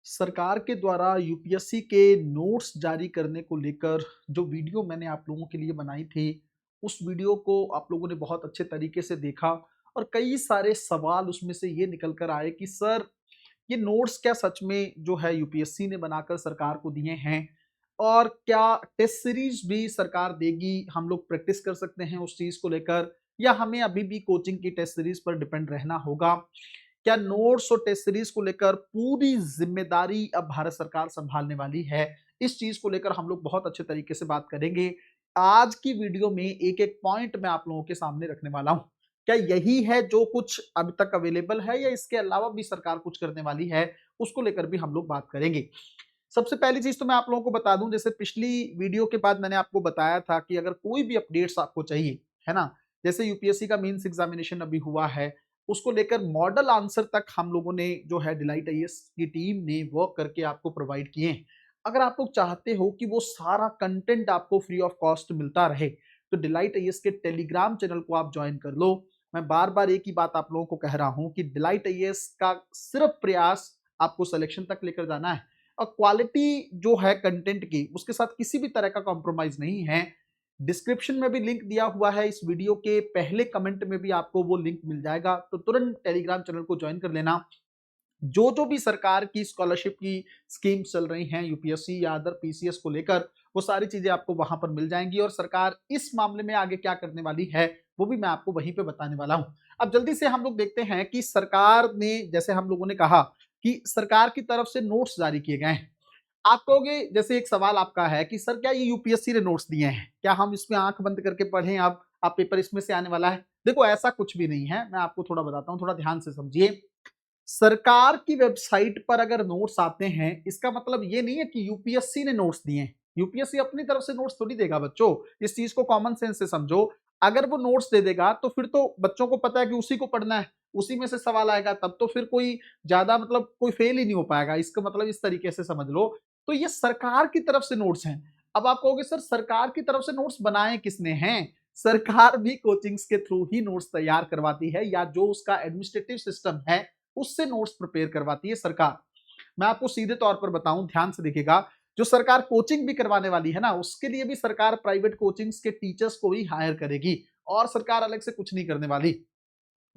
सरकार के द्वारा यूपीएससी के नोट्स जारी करने को लेकर जो वीडियो मैंने आप लोगों के लिए बनाई थी, उस वीडियो को आप लोगों ने बहुत अच्छे तरीके से देखा और कई सारे सवाल उसमें से ये निकल कर आए कि सर, ये नोट्स क्या सच में जो है यूपीएससी ने बनाकर सरकार को दिए हैं? और क्या टेस्ट सीरीज भी सरकार देगी? हम लोग प्रैक्टिस कर सकते हैं उस चीज़ को लेकर या हमें अभी भी कोचिंग की टेस्ट सीरीज पर डिपेंड रहना होगा? क्या नोट्स और टेस्ट सीरीज को लेकर पूरी जिम्मेदारी अब भारत सरकार संभालने वाली है? इस चीज को लेकर हम लोग बहुत अच्छे तरीके से बात करेंगे। आज की वीडियो में एक एक पॉइंट मैं आप लोगों के सामने रखने वाला हूं। क्या यही है जो कुछ अब तक अवेलेबल है या इसके अलावा भी सरकार कुछ करने वाली है? उसको लेकर भी हम लोग बात करेंगे। सबसे पहली चीज तो मैं आप लोगों को बता दूं, जैसे पिछली वीडियो के बाद मैंने आपको बताया था कि अगर कोई भी अपडेट्स आपको चाहिए, है ना, जैसे यूपीएससी का मेंस एग्जामिनेशन अभी हुआ है, उसको लेकर मॉडल आंसर तक हम लोगों ने जो है डिलाइट आईएएस की टीम ने वर्क करके आपको प्रोवाइड किए हैं। अगर आप लोग चाहते हो कि वो सारा कंटेंट आपको फ्री ऑफ कॉस्ट मिलता रहे, तो डिलाइट आईएएस के टेलीग्राम चैनल को आप ज्वाइन कर लो। मैं बार बार एक ही बात आप लोगों को कह रहा हूं कि डिलाइट आईएएस का सिर्फ प्रयास आपको सिलेक्शन तक लेकर जाना है और क्वालिटी जो है कंटेंट की, उसके साथ किसी भी तरह का कॉम्प्रोमाइज नहीं है। डिस्क्रिप्शन में भी लिंक दिया हुआ है, इस वीडियो के पहले कमेंट में भी आपको वो लिंक मिल जाएगा, तो तुरंत टेलीग्राम चैनल को ज्वाइन कर लेना। जो भी सरकार की स्कॉलरशिप की स्कीम चल रही हैं यूपीएससी या अदर पीसीएस को लेकर, वो सारी चीजें आपको वहां पर मिल जाएंगी और सरकार इस मामले में आगे क्या करने वाली है वो भी मैं आपको वहीं पे बताने वाला हूं। अब जल्दी से हम लोग देखते हैं कि सरकार ने, जैसे हम लोगों ने कहा कि सरकार की तरफ से नोट्स जारी किए गए हैं। आप कहोगे, जैसे एक सवाल आपका है कि सर क्या ये यूपीएससी ने नोट्स दिए हैं, क्या हम इसमें आंख बंद करके पढ़ें, अब आप पेपर इसमें से आने वाला है? देखो, ऐसा कुछ भी नहीं है, मैं आपको थोड़ा बताता हूं, थोड़ा ध्यान से समझिए। सरकार की वेबसाइट पर अगर नोट्स आते हैं, इसका मतलब ये नहीं है कि यूपीएससी ने नोट्स दिए हैं। यूपीएससी अपनी तरफ से नोट्स थोड़ी देगा बच्चों, इस चीज को कॉमन सेंस से समझो। अगर वो नोट्स दे देगा तो फिर तो बच्चों को पता है कि उसी को पढ़ना है, उसी में से सवाल आएगा, तब तो फिर कोई ज्यादा मतलब कोई फेल ही नहीं हो पाएगा। इसका मतलब इस तरीके से समझ लो। तो ये सरकार की तरफ से नोट्स हैं। अब आप कहोगे सर, सरकार की तरफ से नोट्स बनाए किसने हैं? सरकार भी कोचिंग्स के थ्रू ही नोट्स तैयार करवाती है या जो उसका एडमिनिस्ट्रेटिव सिस्टम है उससे नोट्स प्रिपेयर करवाती है सरकार। मैं आपको सीधे तौर पर बताऊं, ध्यान से देखिएगा, जो सरकार कोचिंग भी करवाने वाली है ना, उसके लिए भी सरकार प्राइवेट कोचिंग्स के टीचर्स को ही हायर करेगी और सरकार अलग से कुछ नहीं करने वाली।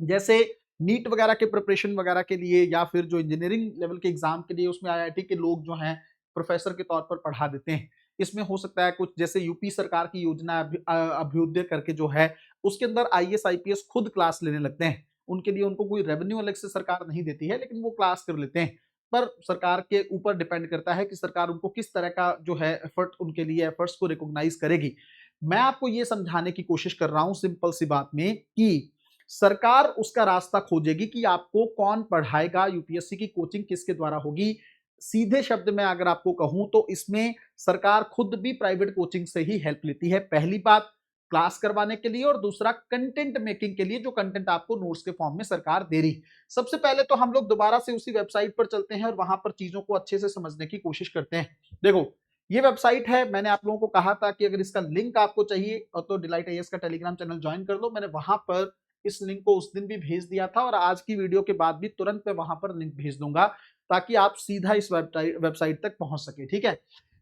जैसे नीट वगैरह के प्रिपरेशन वगैरह के लिए या फिर जो इंजीनियरिंग लेवल के एग्जाम के लिए, उसमें आईआईटी के लोग जो हैं प्रोफेसर के तौर पर पढ़ा देते हैं। इसमें हो सकता है कुछ, जैसे यूपी सरकार की योजना अभ्युदय करके जो है, उसके अंदर आईएएस आईपीएस खुद क्लास लेने लगते हैं। उनके लिए उनको कोई रेवेन्यू अलग से सरकार नहीं देती है, लेकिन वो क्लास कर लेते हैं। पर सरकार के ऊपर डिपेंड करता है कि सरकार उनको किस तरह का जो है एफर्ट, उनके लिए एफर्ट्स को रिकॉग्नाइज करेगी। मैं आपको ये समझाने की कोशिश कर रहा हूं सिंपल सी बात में कि सरकार उसका रास्ता खोजेगी कि आपको कौन पढ़ाएगा, यूपीएससी की कोचिंग किसके द्वारा होगी। सीधे शब्द में अगर आपको कहूं तो इसमें सरकार खुद भी प्राइवेट कोचिंग से ही हेल्प लेती है। पहली बात, क्लास करवाने के लिए, और दूसरा कंटेंट मेकिंग के लिए, जो कंटेंट आपको नोट्स के फॉर्म में सरकार दे रही। सबसे पहले तो हम लोग दोबारा से उसी वेबसाइट पर चलते हैं और वहां पर चीजों को अच्छे से समझने की कोशिश करते हैं। देखो, ये वेबसाइट है, मैंने आप लोगों को कहा था कि अगर इसका लिंक आपको चाहिए तो डिलाइट आईएएस का टेलीग्राम चैनल ज्वाइन कर लो। मैंने वहां पर इस लिंक को उस दिन भी भेज दिया था और आज की वीडियो के बाद भी तुरंत मैं वहां पर लिंक भेज दूंगा, ताकि आप सीधा इस वेबसाइट तक पहुंच सके। ठीक है,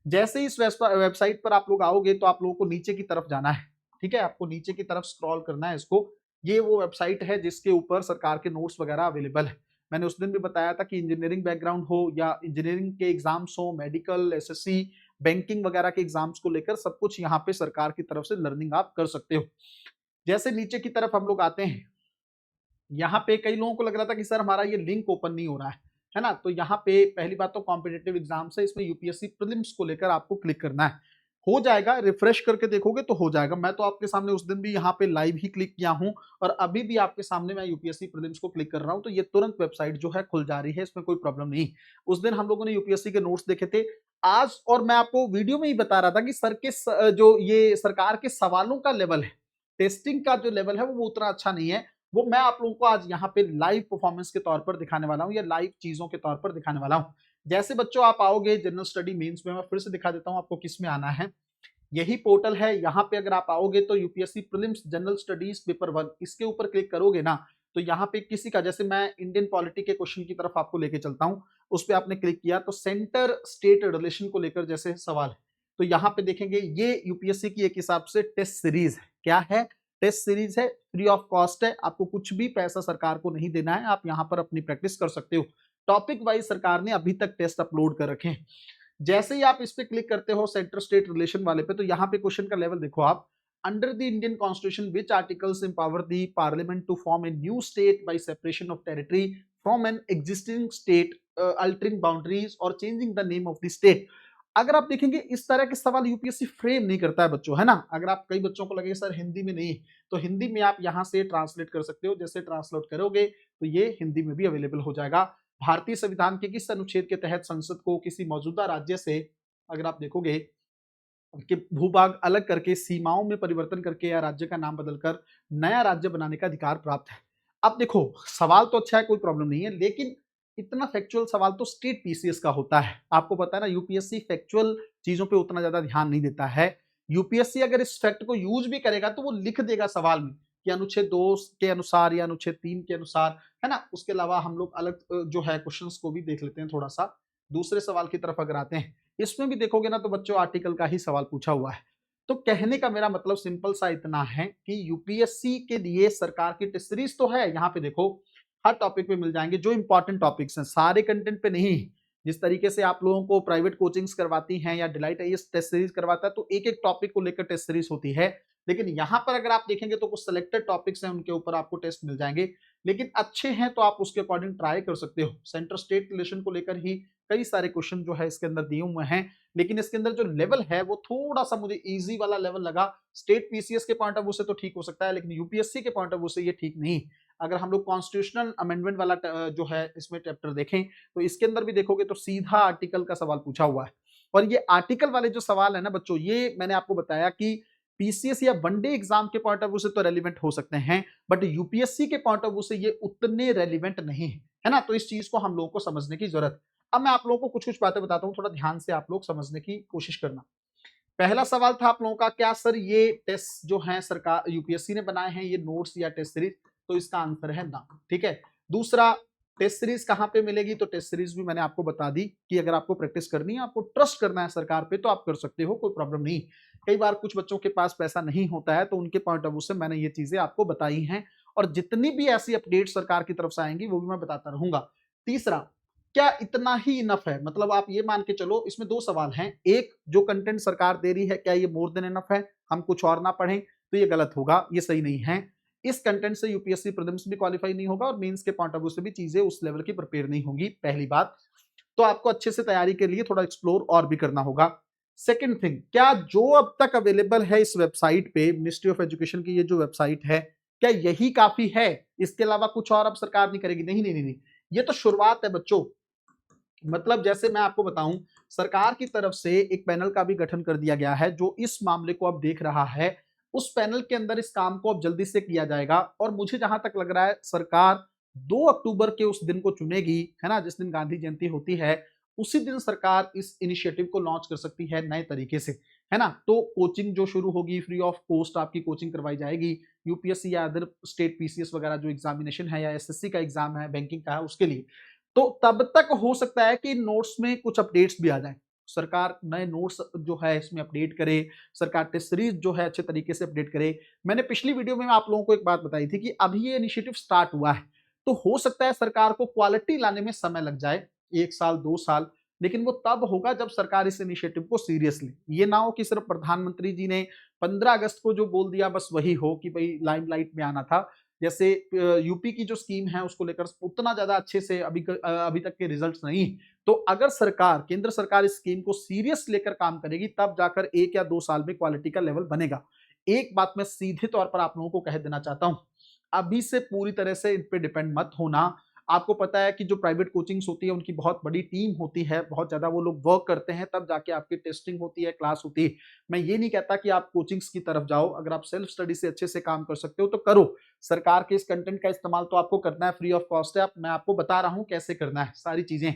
जैसे ही इस वेबसाइट पर आप लोग आओगे तो आप लोगों को नीचे की तरफ जाना है। ठीक है, आपको नीचे की तरफ स्क्रॉल करना है इसको। ये वो वेबसाइट है जिसके ऊपर सरकार के नोट्स वगैरह अवेलेबल है। मैंने उस दिन भी बताया था कि इंजीनियरिंग बैकग्राउंड हो या इंजीनियरिंग के एग्जाम्स हो, मेडिकल, एसएससी, बैंकिंग वगैरह के एग्जाम्स को लेकर सब कुछ यहाँ पे सरकार की तरफ से लर्निंग आप कर सकते हो। जैसे नीचे की तरफ हम लोग आते हैं, यहाँ पे कई लोगों को लग रहा था कि सर हमारा ये लिंक ओपन नहीं हो रहा है ना? तो यहाँ पे पहली बात तो कॉम्पिटिटिव एग्जाम है, इसमें यूपीएससी प्रीलिम्स को लेकर आपको क्लिक करना है। हो जाएगा, रिफ्रेश करके देखोगे तो हो जाएगा। मैं तो आपके सामने उस दिन भी यहाँ पे लाइव ही क्लिक किया हूँ और अभी भी आपके सामने मैं यूपीएससी प्रीलिम्स को क्लिक कर रहा हूँ, तो ये तुरंत वेबसाइट जो है खुल जा रही है, इसमें कोई प्रॉब्लम नहीं। उस दिन हम लोगों ने यूपीएससी के नोट्स देखे थे आज, और मैं आपको वीडियो में ही बता रहा था कि सर के जो ये सरकार के सवालों का लेवल है, टेस्टिंग का जो लेवल है वो उतना अच्छा नहीं है। वो मैं आप लोगों को आज यहाँ पे लाइव परफॉर्मेंस के तौर पर दिखाने वाला हूँ या लाइव चीजों के तौर पर दिखाने वाला हूँ। जैसे बच्चों आप आओगे जनरल स्टडी मेंस में, मैं फिर से दिखा देता हूँ आपको किस में आना है। यही पोर्टल है, यहाँ पे अगर आप आओगे तो UPSC prelims general studies paper 1, इसके ऊपर क्लिक करोगे ना, तो यहाँ पे किसी का, जैसे मैं इंडियन पॉलिटी के क्वेश्चन की तरफ आपको लेके चलता हूँ, उस पर आपने क्लिक किया तो सेंटर स्टेट रिलेशन को लेकर जैसे सवाल है, तो यहाँ पे देखेंगे ये यूपीएससी की एक हिसाब से टेस्ट सीरीज है। क्या है? टेस्ट सीरीज है, फ्री ऑफ कॉस्ट है, आपको कुछ भी पैसा सरकार को नहीं देना है, आप यहाँ पर अपनी प्रैक्टिस कर सकते हो। टॉपिक वाइज सरकार ने अभी तक टेस्ट अपलोड कर रखे हैं। जैसे ही आप इस पे क्लिक करते हो सेंटर स्टेट रिलेशन वाले पे, तो यहाँ पे क्वेश्चन का लेवल देखो आप, under the Indian constitution which articles empower the parliament to form a new state by separation of territory from an existing state, altering boundaries और changing the name of the state. अगर आप देखेंगे इस तरह के सवाल यूपीएससी फ्रेम नहीं करता है बच्चों, है ना। अगर आप, कई बच्चों को लगे सर हिंदी में नहीं, तो हिंदी में आप यहाँ से ट्रांसलेट कर सकते हो। जैसे ट्रांसलेट करोगे तो ये हिंदी में भी अवेलेबल हो जाएगा। भारतीय संविधान के किस अनुच्छेद के तहत संसद को किसी मौजूदा राज्य से, अगर आप देखोगे कि भूभाग अलग करके, सीमाओं में परिवर्तन करके या राज्य का नाम बदलकर नया राज्य बनाने का अधिकार प्राप्त है। अब देखो सवाल तो अच्छा है, कोई प्रॉब्लम नहीं है, लेकिन इतना फैक्चुअल सवाल तो स्टेट पीसीएस का होता है। आपको पता है ना, यूपीएससी फैक्चुअल चीजों पे उतना ज्यादा ध्यान नहीं देता है। यूपीएससी अगर इस फैक्ट को यूज भी करेगा तो वो लिख देगा सवाल में कि अनुच्छेद 2 के अनुसार या अनुच्छेद 3 के अनुसार, है ना। उसके अलावा हम लोग अलग जो है क्वेश्चंस को भी देख लेते हैं थोड़ा सा। दूसरे सवाल की तरफ अगर आते हैं, इसमें भी देखोगे ना तो बच्चों आर्टिकल का ही सवाल पूछा हुआ है। तो कहने का मेरा मतलब सिंपल सा इतना है कि यूपीएससी के लिए सरकार की टेस्ट सीरीज तो है, यहाँ पे देखो हर टॉपिक पे मिल जाएंगे जो इंपॉर्टेंट टॉपिक्स हैं, सारे कंटेंट पे नहीं। जिस तरीके से आप लोगों को प्राइवेट कोचिंग्स करवाती हैं या डिलाइट आईएएस टेस्ट सीरीज करवाता है, तो एक एक टॉपिक को लेकर टेस्ट सीरीज होती है, लेकिन यहाँ पर अगर आप देखेंगे तो कुछ सिलेक्टेड टॉपिक्स हैं, उनके ऊपर आपको टेस्ट मिल जाएंगे। लेकिन अच्छे हैं तो आप उसके अकॉर्डिंग ट्राई कर सकते हो। सेंटर स्टेट रिलेशन को लेकर ही कई सारे क्वेश्चन जो है इसके अंदर दिए हुए हैं, लेकिन इसके अंदर जो लेवल है वो थोड़ा सा मुझे इजी वाला लेवल लगा। स्टेट पीसीएस के पॉइंट ऑफ व्यू से तो ठीक हो सकता है, लेकिन यूपीएससी के पॉइंट ऑफ व्यू से ये ठीक नहीं। अगर हम लोग कॉन्स्टिट्यूशनल अमेंडमेंट वाला जो है इसमें चैप्टर देखें, तो इसके अंदर भी देखोगे तो सीधा आर्टिकल का सवाल पूछा हुआ है। और ये आर्टिकल वाले जो सवाल है ना बच्चों, ये मैंने आपको बताया कि पीसीएस या वनडे एग्जाम के पॉइंट ऑफ व्यू से तो रेलिवेंट हो सकते हैं, बट यूपीएससी के पॉइंट ऑफ व्यू से ये उतने रेलिवेंट नहीं है ना। तो इस चीज को हम लोगों को समझने की जरूरत। अब मैं आप लोगों को कुछ कुछ बातें बताता हूं, थोड़ा ध्यान से आप लोग समझने की कोशिश करना। पहला सवाल था आप लोगों का, क्या सर ये टेस्ट जो है सरकार यूपीएससी ने बनाए हैं ये नोट्स या टेस्ट सीरीज, तो इसका आंसर है ना। ठीक है। दूसरा, टेस्ट सीरीज कहां पे मिलेगी, तो टेस्ट सीरीज भी मैंने आपको बता दी कि अगर आपको प्रैक्टिस करनी है, आपको ट्रस्ट करना है सरकार पे, तो आप कर सकते हो, कोई प्रॉब्लम नहीं। कई बार कुछ बच्चों के पास पैसा नहीं होता है, तो उनके पॉइंट ऑफ व्यू से मैंने ये चीजें आपको बताई हैं, और जितनी भी ऐसी अपडेट सरकार की तरफ से आएंगी वो भी मैं बताता रहूंगा। तीसरा, क्या इतना ही इनफ है, मतलब आप ये मान के चलो, इसमें दो सवाल हैं। एक, जो कंटेंट सरकार दे रही है क्या ये मोर देन इनफ है, हम कुछ और ना पढ़ें, तो ये गलत होगा, ये सही नहीं है। इस कंटेंट से यूपीएससी प्रीलिम्स भी क्वालिफाई नहीं होगा और मेंस के पॉइंट ऑफ व्यू से भी चीजें उस लेवल की प्रिपेयर नहीं होंगी, पहली बात। तो आपको अच्छे से तैयारी के लिए थोड़ा एक्सप्लोर और भी करना होगा। सेकंड थिंग, क्या जो अब तक अवेलेबल है इस वेबसाइट पे, मिनिस्ट्री ऑफ एजुकेशन की ये जो वेबसाइट है, क्या यही काफी है, इसके अलावा कुछ और अब सरकार नहीं करेगी? नहीं नहीं नहीं, ये तो शुरुआत है बच्चों। मतलब जैसे मैं आपको बताऊं, सरकार की तरफ से एक पैनल का भी गठन कर दिया गया है जो इस मामले को अब देख रहा है। उस पैनल के अंदर इस काम को अब जल्दी से किया जाएगा, और मुझे जहां तक लग रहा है सरकार 2 अक्टूबर के उस दिन को चुनेगी, है ना, जिस दिन गांधी जयंती होती है, उसी दिन सरकार इस इनिशिएटिव को लॉन्च कर सकती है नए तरीके से, है ना। तो कोचिंग जो शुरू होगी, फ्री ऑफ कॉस्ट आपकी कोचिंग करवाई जाएगी, यूपीएससी या अदर स्टेट पीसीएस वगैरह जो एग्जामिनेशन है या एसएससी का एग्जाम है, बैंकिंग का है, उसके लिए। तो तब तक हो सकता है कि नोट्स में कुछ अपडेट्स भी आ जाएं, सरकार नए नोट्स जो है इसमें अपडेट करे, सरकार टेस्ट सीरीज जो है अच्छे तरीके से अपडेट करे। मैंने पिछली वीडियो में आप लोगों को एक बात बताई थी कि अभी ये इनिशिएटिव स्टार्ट हुआ है, तो हो सकता है सरकार को क्वालिटी लाने में समय लग जाए, 1 साल 2 साल, लेकिन वो तब होगा जब सरकार इस इनिशिएटिव को सीरियस ले। ये ना हो कि सिर्फ प्रधानमंत्री जी ने 15 अगस्त को जो बोल दिया बस वही हो कि भाई लाइमलाइट में आना था। जैसे यूपी की जो स्कीम है उसको लेकर उतना ज्यादा अच्छे से अभी तक के रिजल्ट्स नहीं। तो अगर सरकार, केंद्र सरकार इस स्कीम को सीरियस लेकर काम करेगी, तब जाकर 1 या 2 साल में क्वालिटी का लेवल बनेगा। एक बात मैं सीधे तौर पर आप लोगों को कह देना चाहता हूं, अभी से पूरी तरह से इन पे डिपेंड मत होना। आपको पता है कि जो प्राइवेट कोचिंग्स होती है उनकी बहुत बड़ी टीम होती है, बहुत ज्यादा वो लोग वर्क करते हैं, तब जाके आपकी टेस्टिंग होती है, क्लास होती है। मैं ये नहीं कहता कि आप कोचिंग्स की तरफ जाओ, अगर आप सेल्फ स्टडी से अच्छे से काम कर सकते हो तो करो। सरकार के इस कंटेंट का इस्तेमाल तो आपको करना है, फ्री ऑफ कॉस्ट है, मैं आपको बता रहा हूं कैसे करना है सारी चीजें।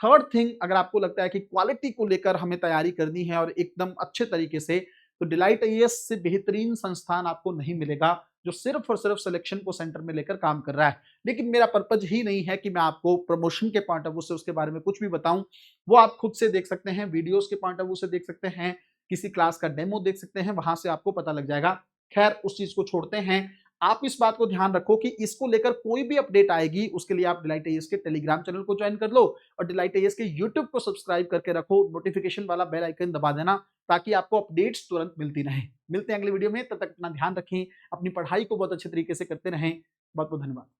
थर्ड थिंग, अगर आपको लगता है कि क्वालिटी को लेकर हमें तैयारी करनी है और एकदम अच्छे तरीके से, तो डिलाइट आईएएस से बेहतरीन संस्थान आपको नहीं मिलेगा जो सिर्फ और सिर्फ सिलेक्शन को सेंटर में लेकर काम कर रहा है। लेकिन मेरा पर्पज ही नहीं है कि मैं आपको प्रमोशन के पॉइंट ऑफ व्यू से उसके बारे में कुछ भी बताऊं। वो आप खुद से देख सकते हैं, वीडियोस के पॉइंट ऑफ व्यू से देख सकते हैं, किसी क्लास का डेमो देख सकते हैं, वहां से आपको पता लग जाएगा। खैर, उस चीज को छोड़ते हैं। आप इस बात को ध्यान रखो कि इसको लेकर कोई भी अपडेट आएगी उसके लिए आप डिलाइट आईएएस के टेलीग्राम चैनल को ज्वाइन कर लो और डिलाइट आईएएस के यूट्यूब को सब्सक्राइब करके रखो, नोटिफिकेशन वाला बेल आइकन दबा देना ताकि आपको अपडेट्स तुरंत मिलती रहे। मिलते हैं अगले वीडियो में, तब तक अपना ध्यान रखें, अपनी पढ़ाई को बहुत अच्छे तरीके से करते रहें। बहुत बहुत धन्यवाद।